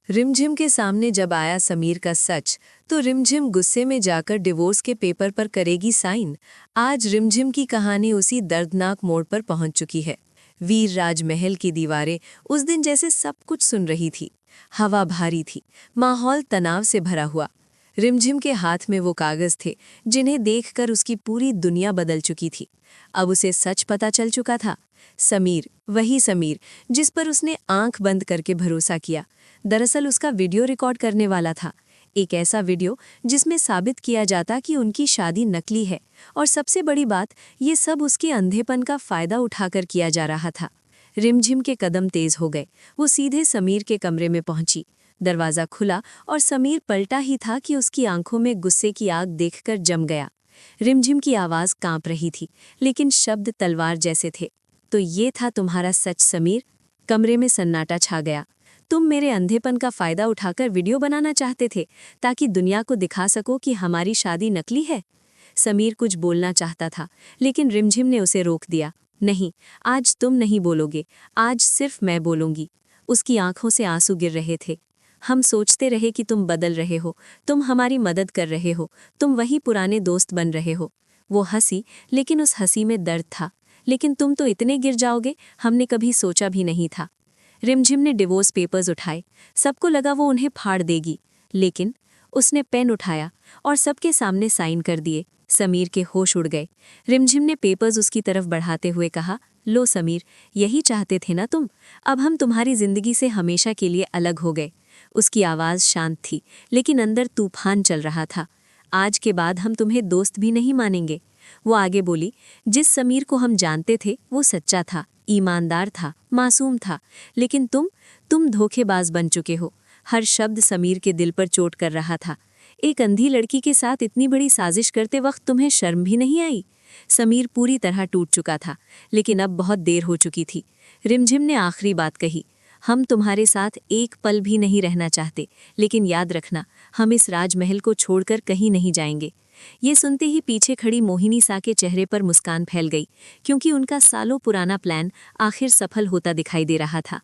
रिमझिम के सामने जब आया समीर का सच, तो रिमझिम गुस्से में जाकर डिवोर्स के पेपर पर करेगी साइन। आज रिमझिम की कहानी उसी दर्दनाक मोड़ पर पहुंच चुकी है। वीर राजमहल की दीवारें उस दिन जैसे सब कुछ सुन रही थी। हवा भारी थी, माहौल तनाव से भरा हुआ। रिमझिम के हाथ में वो कागज थे जिन्हें देखकर उसकी पूरी दुनिया बदल चुकी थी। अब उसे सच पता चल चुका था। समीर, वही समीर जिस पर उसने आंख बंद करके भरोसा किया, दरअसल उसका वीडियो रिकॉर्ड करने वाला था। एक ऐसा वीडियो जिसमें साबित किया जाता कि उनकी शादी नकली है, और सबसे बड़ी बात, ये सब उसके अंधेपन का फायदा उठाकर किया जा रहा था। रिमझिम के कदम तेज हो गए। वो सीधे समीर के कमरे में पहुंची। दरवाज़ा खुला और समीर पलटा ही था कि उसकी आंखों में गुस्से की आग देखकर जम गया। रिमझिम की आवाज़ कांप रही थी, लेकिन शब्द तलवार जैसे थे। तो ये था तुम्हारा सच समीर? कमरे में सन्नाटा छा गया। तुम मेरे अंधेपन का फायदा उठाकर वीडियो बनाना चाहते थे ताकि दुनिया को दिखा सको कि हमारी शादी नकली है। समीर कुछ बोलना चाहता था, लेकिन रिमझिम ने उसे रोक दिया। नहीं, आज तुम नहीं बोलोगे, आज सिर्फ मैं बोलूंगी। उसकी आंखों से आंसू गिर रहे थे। हम सोचते रहे कि तुम बदल रहे हो, तुम हमारी मदद कर रहे हो, तुम वही पुराने दोस्त बन रहे हो। वो हंसी, लेकिन उस हंसी में दर्द था। लेकिन तुम तो इतने गिर जाओगे, हमने कभी सोचा भी नहीं था। रिमझिम ने डिवोर्स पेपर्स उठाए। सबको लगा वो उन्हें फाड़ देगी, लेकिन उसने पेन उठाया और सबके सामने साइन कर दिए। समीर के होश उड़ गए। रिमझिम ने पेपर्स उसकी तरफ बढ़ाते हुए कहा, लो समीर, यही चाहते थे ना तुम? अब हम तुम्हारी जिंदगी से हमेशा के लिए अलग हो गए। उसकी आवाज़ शांत थी, लेकिन अंदर तूफान चल रहा था। आज के बाद हम तुम्हें दोस्त भी नहीं मानेंगे। वो आगे बोली, जिस समीर को हम जानते थे वो सच्चा था, ईमानदार था, मासूम था। लेकिन तुम धोखेबाज बन चुके हो। हर शब्द समीर के दिल पर चोट कर रहा था। एक अंधी लड़की के साथ इतनी बड़ी साजिश करते वक्त तुम्हें शर्म भी नहीं आई? समीर पूरी तरह टूट चुका था, लेकिन अब बहुत देर हो चुकी थी। रिमझिम ने आखिरी बात कही, हम तुम्हारे साथ एक पल भी नहीं रहना चाहते, लेकिन याद रखना, हम इस राजमहल को छोड़कर कहीं नहीं जाएंगे। ये सुनते ही पीछे खड़ी मोहिनी सा के चेहरे पर मुस्कान फैल गई, क्योंकि उनका सालों पुराना प्लान आखिर सफल होता दिखाई दे रहा था।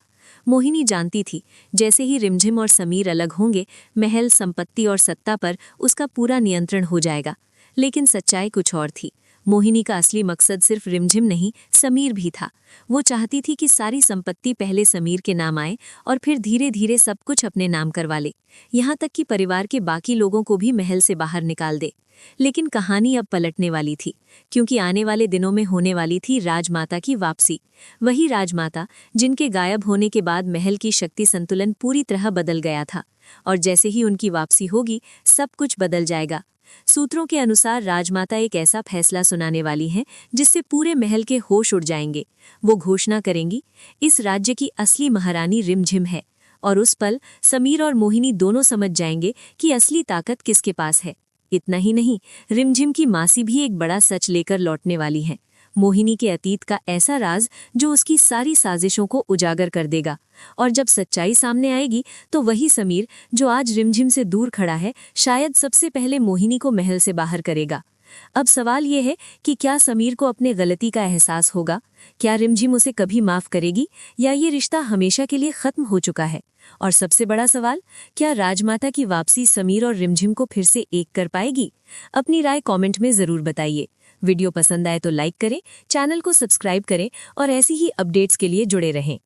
मोहिनी जानती थी, जैसे ही रिमझिम और समीर अलग होंगे, महल, संपत्ति और सत्ता पर उसका पूरा नियंत्रण हो जाएगा। लेकिन सच्चाई कुछ और थी। मोहिनी का असली मकसद सिर्फ रिमझिम नहीं, समीर भी था। वो चाहती थी कि सारी संपत्ति पहले समीर के नाम आए और फिर धीरे धीरे सब कुछ अपने नाम करवा ले, यहाँ तक कि परिवार के बाकी लोगों को भी महल से बाहर निकाल दे। लेकिन कहानी अब पलटने वाली थी, क्योंकि आने वाले दिनों में होने वाली थी राजमाता की वापसी। वही राजमाता जिनके गायब होने के बाद महल की शक्ति संतुलन पूरी तरह बदल गया था। और जैसे ही उनकी वापसी होगी, सब कुछ बदल जाएगा। सूत्रों के अनुसार राजमाता एक ऐसा फैसला सुनाने वाली हैं जिससे पूरे महल के होश उड़ जाएंगे। वो घोषणा करेंगी, इस राज्य की असली महारानी रिमझिम है। और उस पल समीर और मोहिनी दोनों समझ जाएंगे कि असली ताकत किसके पास है। इतना ही नहीं, रिमझिम की मासी भी एक बड़ा सच लेकर लौटने वाली हैं। मोहिनी के अतीत का ऐसा राज जो उसकी सारी साजिशों को उजागर कर देगा। और जब सच्चाई सामने आएगी, तो वही समीर जो आज रिमझिम से दूर खड़ा है, शायद सबसे पहले मोहिनी को महल से बाहर करेगा। अब सवाल ये है कि क्या समीर को अपने गलती का एहसास होगा? क्या रिमझिम उसे कभी माफ करेगी, या ये रिश्ता हमेशा के लिए खत्म हो चुका है? और सबसे बड़ा सवाल, क्या राजमाता की वापसी समीर और रिमझिम को फिर से एक कर पाएगी? अपनी राय कमेंट में जरूर बताइए। वीडियो पसंद आए तो लाइक करें, चैनल को सब्सक्राइब करें और ऐसी ही अपडेट्स के लिए जुड़े रहें।